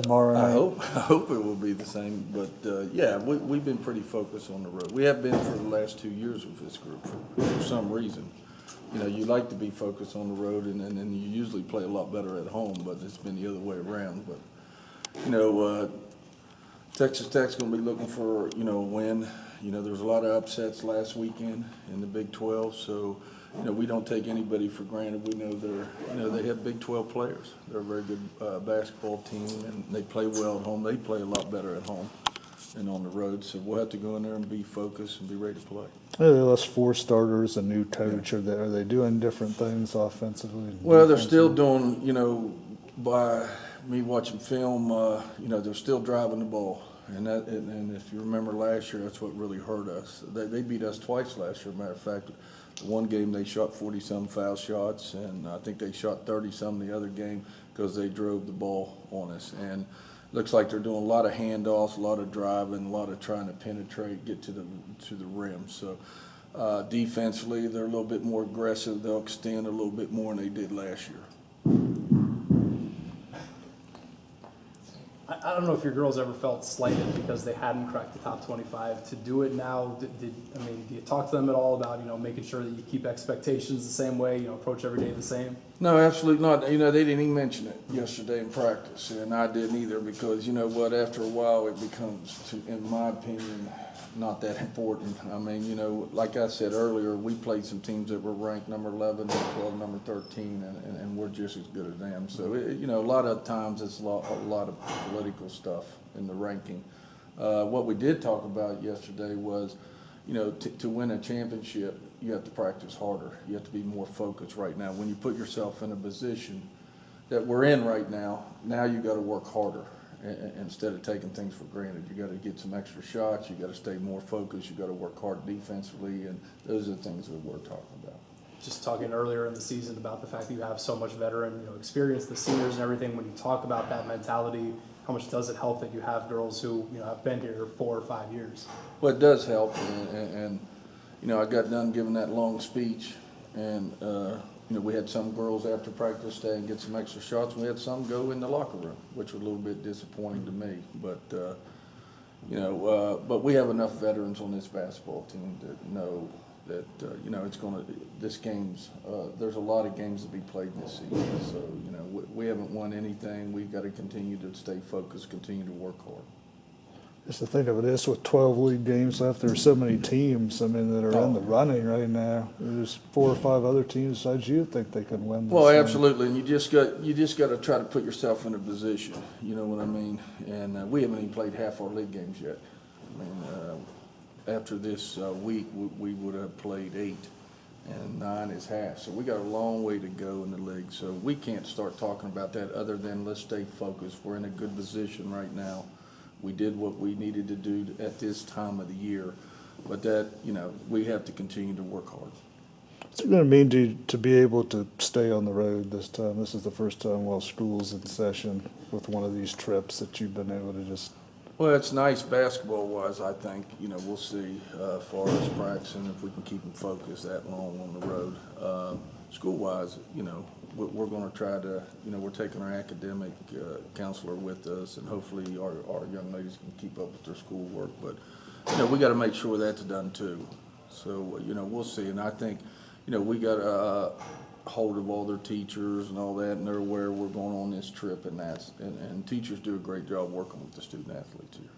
tomorrow night? I hope it will be the same, but yeah, we've been pretty focused on the road. We have been for the last 2 years with this group for some reason. You know, you like to be focused on the road, and you usually play a lot better at home, but it's been the other way around. But, you know, Texas Tech's going to be looking for, you know, a win. You know, there was a lot of upsets last weekend in the Big 12, so, you know, we don't take anybody for granted. We know they have Big 12 players. They're a very good basketball team, and they play well at home. They play a lot better at home than on the road, so we'll have to go in there and be focused and be ready to play. They lost 4 starters, a new coach. Yeah. Are they doing different things offensively? Well, they're still doing, you know, by me watching film, you know, they're still driving the ball. And if you remember last year, that's what really hurt us. They beat us twice last year. Matter of fact, one game they shot 40-some foul shots, and I think they shot 30-some the other game because they drove the ball on us. And looks like they're doing a lot of handoffs, a lot of driving, a lot of trying to penetrate, get to the rim. So defensively, they're a little bit more aggressive. They'll extend a little bit more than they did last year. I don't know if your girls ever felt slighted because they hadn't cracked the top 25. To do it now, do you talk to them at all about, you know, making sure that you keep expectations the same way, you know, approach every day the same? No, absolutely not. You know, they didn't even mention it yesterday in practice, and I didn't either because, you know what, after a while it becomes, in my opinion, not that important. I mean, you know, like I said earlier, we played some teams that were ranked number 11, number 12, number 13, and we're just as good as them. So, you know, a lot of times it's a lot of political stuff in the ranking. What we did talk about yesterday was, you know, to win a championship, you have to practice harder. You have to be more focused right now. When you put yourself in a position that we're in right now you got to work harder. Instead of taking things for granted, you got to get some extra shots. You got to stay more focused. You got to work hard defensively, and those are the things that we're talking about. Just talking earlier in the season about the fact that you have so much veteran, you know, experience, the seniors and everything. When you talk about that mentality, how much does it help that you have girls who, you know, have been here 4 or 5 years? Well, it does help, and you know, I got done giving that long speech, and you know, we had some girls after practice stay and get some extra shots. We had some go in the locker room, which was a little bit disappointing to me. But you know, but we have enough veterans on this basketball team that know that you know, it's going to. This game's there's a lot of games to be played this season. So you know, we haven't won anything. We've got to continue to stay focused, continue to work hard. Just to think of it is, with 12 league games left, there's so many teams, I mean, that are in the running right now. There's 4 or 5 other teams besides you think they can win this. Well, absolutely, and you just got to try to put yourself in a position. You know what I mean? And we haven't even played half our league games yet. I mean, after this week, we would have played 8, and 9 is half. So we got a long way to go in the league. So we can't start talking about that other than let's stay focused. We're in a good position right now. We did what we needed to do at this time of the year, but that, you know, we have to continue to work hard. What's it going to mean to be able to stay on the road this time? This is the first time while school's in session with one of these trips that you've been able to just. Well, it's nice basketball-wise, I think. You know, we'll see as far as practicing if we can keep them focused that long on the road. School-wise, you know, we're going to try to, you know, we're taking our academic counselor with us, and hopefully our young ladies can keep up with their schoolwork. But, you know, we got to make sure that's done too. So, you know, we'll see. And I think, you know, we got a hold of all their teachers and all that, and they're aware we're going on this trip, and teachers do a great job working with the student athletes here.